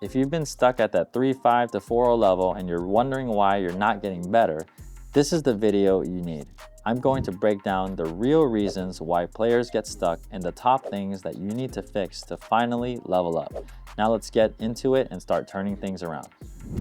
If you've been stuck at that 3.5 to 4.0 level and you're wondering why you're not getting better, this is the video you need. I'm going to break down the real reasons why players get stuck and the top things that you need to fix to finally level up. Now let's get into it and start turning things around.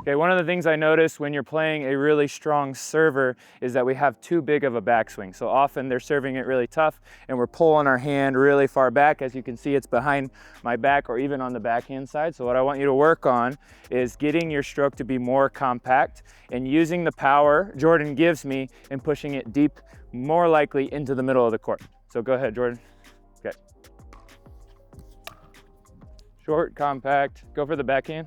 Okay, one of the things I noticed when you're playing a really strong server is that we have too big of a backswing. So often they're serving it really tough and we're pulling our hand really far back. As you can see, it's behind my back or even on the backhand side. So what I want you to work on is getting your stroke to be more compact and using the power Jordan gives me and pushing it deep, more likely into the middle of the court. So go ahead, Jordan. Okay. Short, compact, go for the backhand.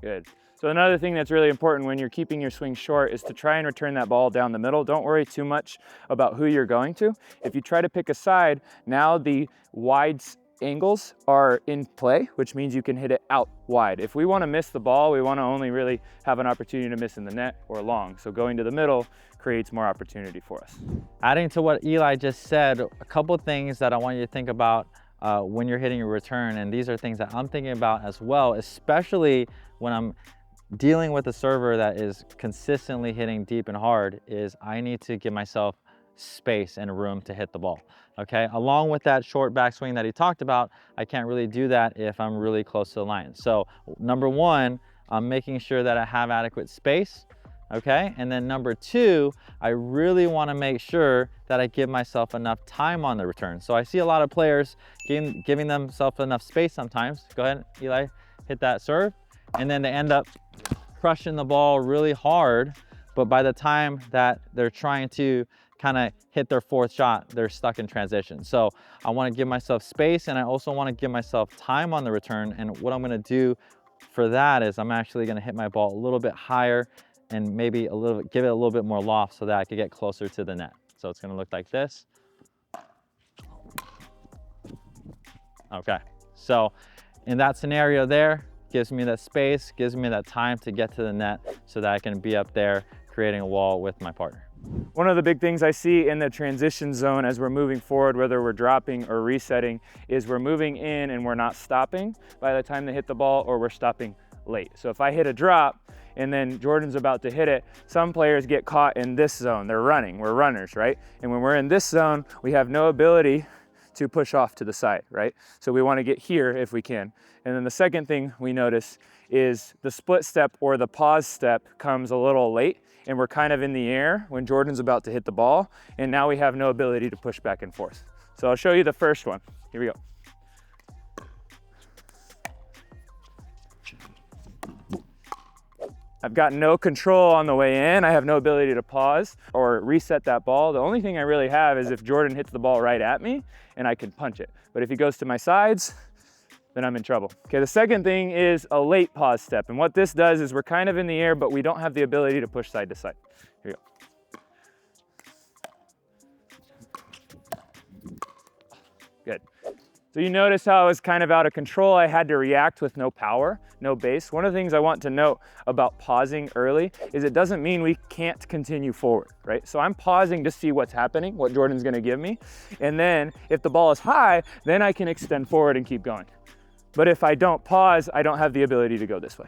Good. So another thing that's really important when you're keeping your swing short is to try and return that ball down the middle. Don't worry too much about who you're going to. If you try to pick a side, now the wide angles are in play, which means you can hit it out wide. If we want to miss the ball, we want to only really have an opportunity to miss in the net or long. So going to the middle creates more opportunity for us. Adding to what Eli just said, a couple things that I want you to think about when you're hitting your return, and these are things that I'm thinking about as well, especially when I'm dealing with a server that is consistently hitting deep and hard, is I need to give myself space and room to hit the ball, okay? Along with that short backswing that he talked about, I can't really do that if I'm really close to the line. So number one, I'm making sure that I have adequate space, okay? And then number two, I really wanna make sure that I give myself enough time on the return. So I see a lot of players giving themselves enough space sometimes. Go ahead, Eli, hit that serve. And then they end up crushing the ball really hard, but by the time that they're trying to kind of hit their fourth shot, they're stuck in transition. So I want to give myself space, and I also want to give myself time on the return. And what I'm going to do for that is I'm actually going to hit my ball a little bit higher and maybe give it a little bit more loft so that I could get closer to the net. So it's going to look like this. Okay, so in that scenario there, gives me that space, gives me that time to get to the net so that I can be up there creating a wall with my partner. One of the big things I see in the transition zone as we're moving forward, whether we're dropping or resetting, is we're moving in and we're not stopping by the time they hit the ball, or we're stopping late. So if I hit a drop and then Jordan's about to hit it, some players get caught in this zone. They're running, we're runners, right? And when we're in this zone, we have no ability to push off to the side, right? So we want to get here if we can. And then the second thing we notice is the split step or the pause step comes a little late, and we're kind of in the air when Jordan's about to hit the ball, and now we have no ability to push back and forth. So I'll show you the first one. Here we go. I've got no control on the way in. I have no ability to pause or reset that ball. The only thing I really have is if Jordan hits the ball right at me and I can punch it. But if he goes to my sides, then I'm in trouble. Okay, the second thing is a late pause step. And what this does is we're kind of in the air, but we don't have the ability to push side to side. Here we go. Good. So you notice how I was kind of out of control. I had to react with no power, no base. One of the things I want to note about pausing early is it doesn't mean we can't continue forward, right? So I'm pausing to see what's happening, what Jordan's gonna give me. And then if the ball is high, then I can extend forward and keep going. But if I don't pause, I don't have the ability to go this way.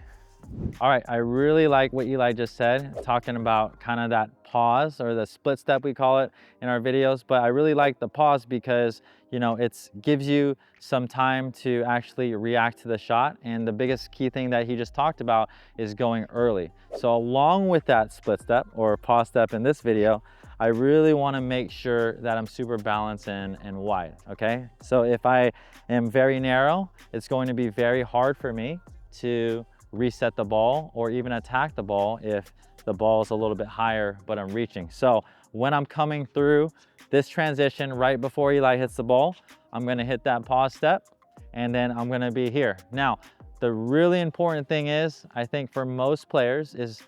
All right, I really like what Eli just said, talking about kind of that pause, or the split step we call it in our videos. But I really like the pause because, you know, it gives you some time to actually react to the shot. And the biggest key thing that he just talked about is going early. So along with that split step or pause step in this video, I really want to make sure that I'm super balanced and wide, okay? So if I am very narrow, it's going to be very hard for me to reset the ball or even attack the ball if the ball is a little bit higher but I'm reaching. So when I'm coming through this transition right before Eli hits the ball, I'm going to hit that pause step and then I'm going to be here. Now, the really important thing is, I think for most players, is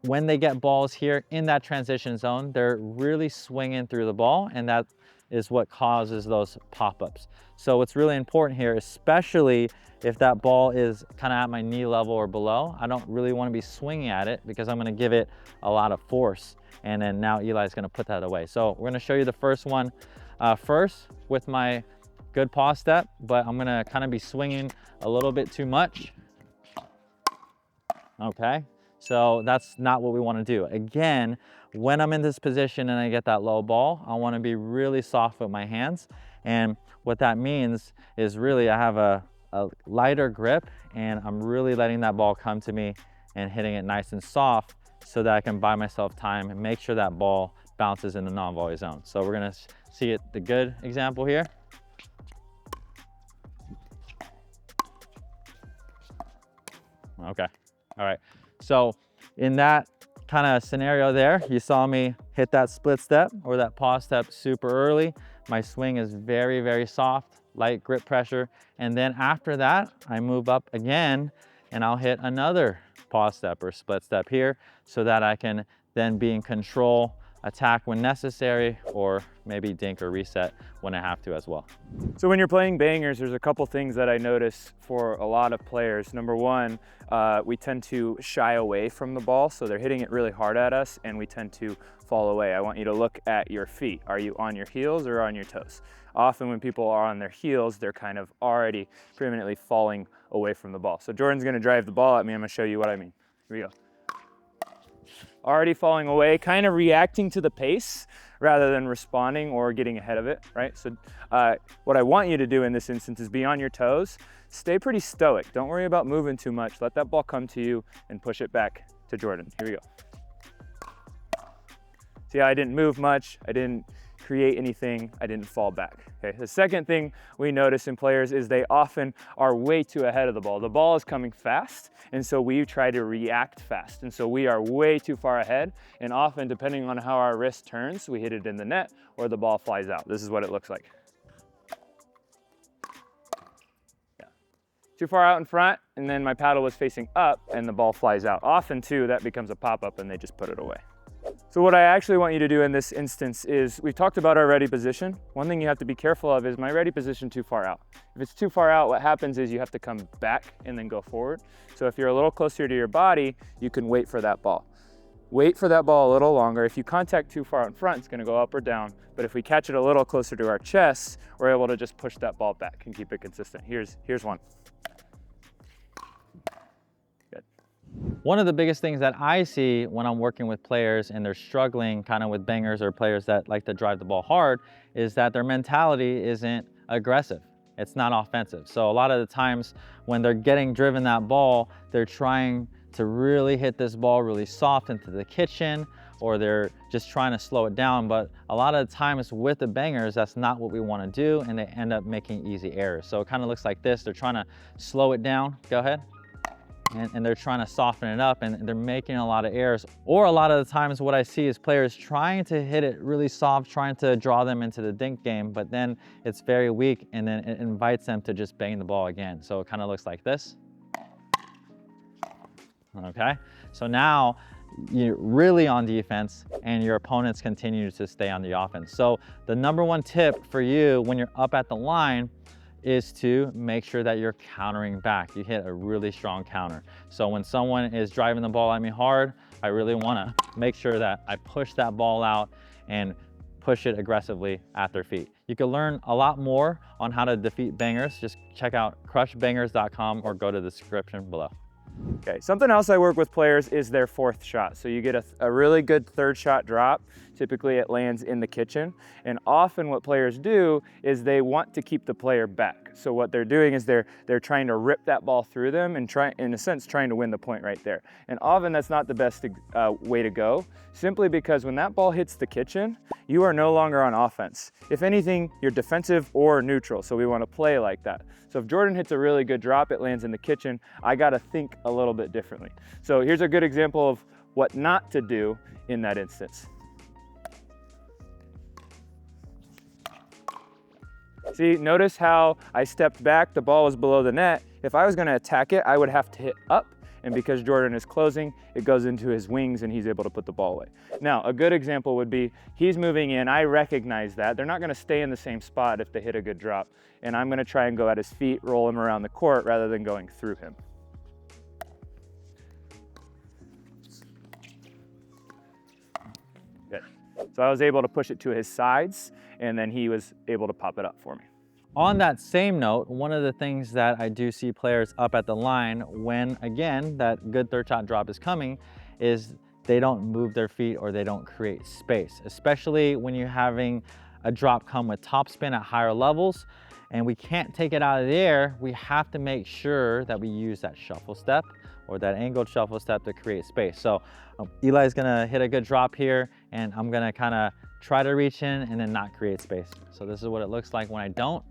when they get balls here in that transition zone, they're really swinging through the ball, and that is what causes those pop-ups. So what's really important here, especially if that ball is kind of at my knee level or below, I don't really want to be swinging at it because I'm going to give it a lot of force. And then now Eli's going to put that away. So we're going to show you the first one first with my good paw step, but I'm going to kind of be swinging a little bit too much. Okay, so that's not what we want to do. Again, when I'm in this position and I get that low ball, I want to be really soft with my hands. And what that means is really I have a lighter grip and I'm really letting that ball come to me and hitting it nice and soft so that I can buy myself time and make sure that ball bounces in the non-volley zone. So we're gonna see it, the good example here. Okay, all right. So in that kind of scenario there, you saw me hit that split step or that paw step super early. My swing is very, very soft, light grip pressure. And then after that, I move up again and I'll hit another paw step or split step here so that I can then be in control, attack when necessary, or maybe dink or reset when I have to as well. So when you're playing bangers, there's a couple things that I notice for a lot of players. Number one, we tend to shy away from the ball, so they're hitting it really hard at us and we tend to fall away. I want you to look at your feet. Are you on your heels or on your toes? Often when people are on their heels, they're kind of already preeminently falling away from the ball. So Jordan's gonna drive the ball at me. I'm gonna show you what I mean. Here we go. Already falling away, kind of reacting to the pace rather than responding or getting ahead of it, right? So what I want you to do in this instance is be on your toes, stay pretty stoic. Don't worry about moving too much. Let that ball come to you and push it back to Jordan. Here we go. See how I didn't move much, I didn't create anything, I didn't fall back. Okay. The second thing we notice in players is they often are way too ahead of the ball. The ball is coming fast, and so we try to react fast. And so we are way too far ahead, and often, depending on how our wrist turns, we hit it in the net or the ball flies out. This is what it looks like. Yeah. Too far out in front, and then my paddle was facing up and the ball flies out. Often too, that becomes a pop-up and they just put it away. So what I actually want you to do in this instance is, we talked about our ready position. One thing you have to be careful of is my ready position too far out. If it's too far out, what happens is you have to come back and then go forward. So if you're a little closer to your body, you can wait for that ball. Wait for that ball a little longer. If you contact too far in front, it's gonna go up or down. But if we catch it a little closer to our chest, we're able to just push that ball back and keep it consistent. Here's one. One of the biggest things that I see when I'm working with players and they're struggling kind of with bangers or players that like to drive the ball hard is that their mentality isn't aggressive. It's not offensive. So a lot of the times when they're getting driven that ball, they're trying to really hit this ball really soft into the kitchen, or they're just trying to slow it down. But a lot of the times with the bangers, that's not what we want to do, and they end up making easy errors. So it kind of looks like this. They're trying to slow it down. Go ahead. And they're trying to soften it up and they're making a lot of errors. Or a lot of the times what I see is players trying to hit it really soft, trying to draw them into the dink game, but then it's very weak and then it invites them to just bang the ball again. So it kind of looks like this. Okay, so now you're really on defense and your opponents continue to stay on the offense. So the number one tip for you when you're up at the line is to make sure that you're countering back. You hit a really strong counter. So when someone is driving the ball at me hard, I really wanna make sure that I push that ball out and push it aggressively at their feet. You can learn a lot more on how to defeat bangers. Just check out crushbangers.com or go to the description below. Okay, something else I work with players is their fourth shot. So you get a really good third shot drop. Typically it lands in the kitchen. And often what players do is they want to keep the player back. So what they're doing is they're trying to rip that ball through them and in a sense, trying to win the point right there. And often that's not the best way to go, simply because when that ball hits the kitchen, you are no longer on offense. If anything, you're defensive or neutral. So we want to play like that. So if Jordan hits a really good drop, it lands in the kitchen, I got to think a little bit differently. So here's a good example of what not to do in that instance. See, notice how I stepped back, the ball was below the net. If I was gonna attack it, I would have to hit up and because Jordan is closing, it goes into his wings and he's able to put the ball away. Now, a good example would be he's moving in, I recognize that. They're not gonna stay in the same spot if they hit a good drop, and I'm gonna try and go at his feet, roll him around the court rather than going through him. Good. So I was able to push it to his sides, and then he was able to pop it up for me. On that same note, one of the things that I do see players up at the line when, again, that good third shot drop is coming is they don't move their feet or they don't create space, especially when you're having a drop come with topspin at higher levels and we can't take it out of the air. We have to make sure that we use that shuffle step or that angled shuffle step to create space. So Eli's gonna hit a good drop here and I'm gonna kind of try to reach in and then not create space. So this is what it looks like when I don't.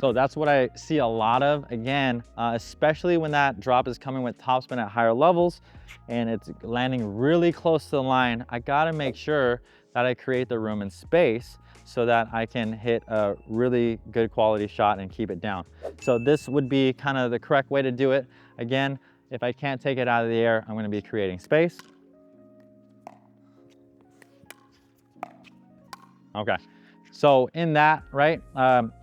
So that's what I see a lot of, again, especially when that drop is coming with topspin at higher levels and it's landing really close to the line. I gotta make sure that I create the room and space so that I can hit a really good quality shot and keep it down. So this would be kind of the correct way to do it. Again, if I can't take it out of the air, I'm gonna be creating space. Okay. So in that, right,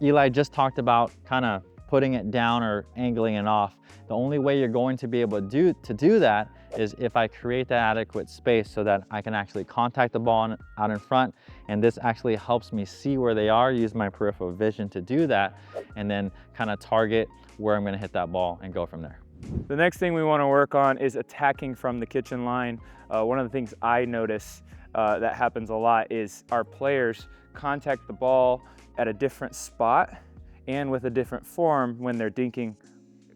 Eli just talked about kind of putting it down or angling it off. The only way you're going to be able to do that is if I create that adequate space so that I can actually contact the ball out in front, and this actually helps me see where they are, use my peripheral vision to do that, and then kind of target where I'm gonna hit that ball and go from there. The next thing we want to work on is attacking from the kitchen line. One of the things I notice that happens a lot is our players contact the ball at a different spot and with a different form when they're dinking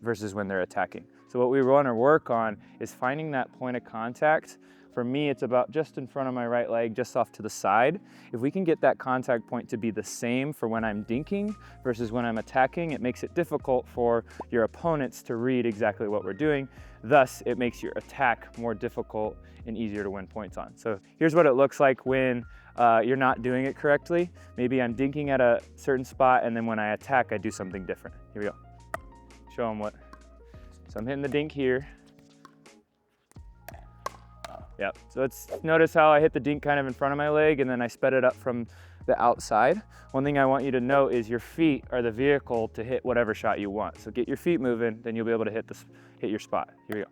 versus when they're attacking. So what we want to work on is finding that point of contact. For me, it's about just in front of my right leg, just off to the side. If we can get that contact point to be the same for when I'm dinking versus when I'm attacking, it makes it difficult for your opponents to read exactly what we're doing. Thus, it makes your attack more difficult and easier to win points on. So here's what it looks like when you're not doing it correctly. Maybe I'm dinking at a certain spot, and then when I attack, I do something different. Here we go. Show them what. So I'm hitting the dink here. Yep, so notice how I hit the dink kind of in front of my leg and then I sped it up from the outside. One thing I want you to know is your feet are the vehicle to hit whatever shot you want. So get your feet moving, then you'll be able to hit your spot. Here we go.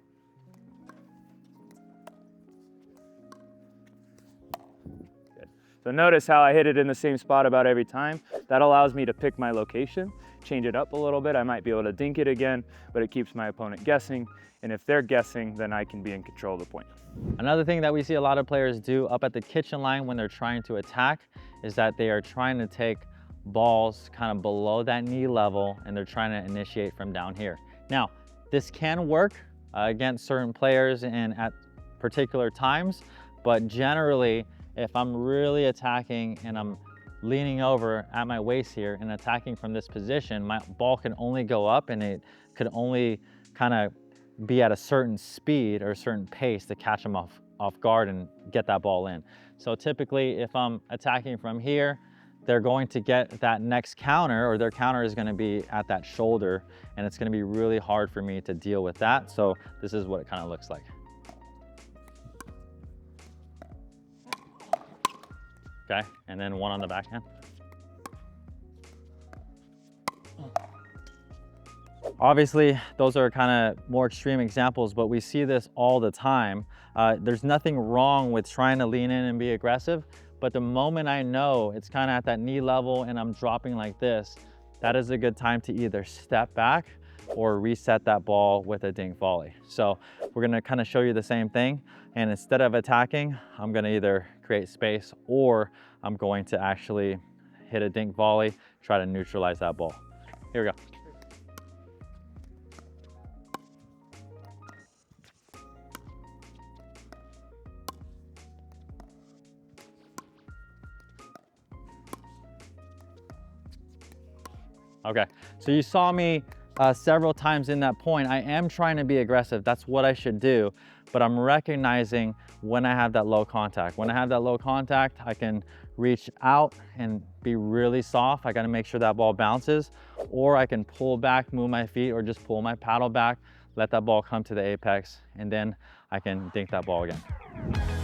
Good. So notice how I hit it in the same spot about every time. That allows me to pick my location, change it up a little bit. I might be able to dink it again, but it keeps my opponent guessing. And if they're guessing, then I can be in control of the point. Another thing that we see a lot of players do up at the kitchen line when they're trying to attack is that they are trying to take balls kind of below that knee level and they're trying to initiate from down here. Now, this can work against certain players and at particular times, but generally, if I'm really attacking and I'm leaning over at my waist here and attacking from this position, my ball can only go up and it could only kind of be at a certain speed or a certain pace to catch them off guard and get that ball in. So typically if I'm attacking from here, they're going to get that next counter, or their counter is going to be at that shoulder, and it's going to be really hard for me to deal with that. So this is what it kind of looks like. Okay, and then one on the backhand. Obviously, those are kind of more extreme examples, but we see this all the time. There's nothing wrong with trying to lean in and be aggressive, but the moment I know it's kind of at that knee level and I'm dropping like this, that is a good time to either step back or reset that ball with a dink volley. So we're gonna kind of show you the same thing. And instead of attacking, I'm gonna either create space or I'm going to actually hit a dink volley, try to neutralize that ball. Here we go. Okay, so you saw me several times in that point. I am trying to be aggressive. That's what I should do, but I'm recognizing when I have that low contact. When I have that low contact, I can reach out and be really soft. I gotta make sure that ball bounces, or I can pull back, move my feet, or just pull my paddle back let that ball come to the apex, and then I can dink that ball again.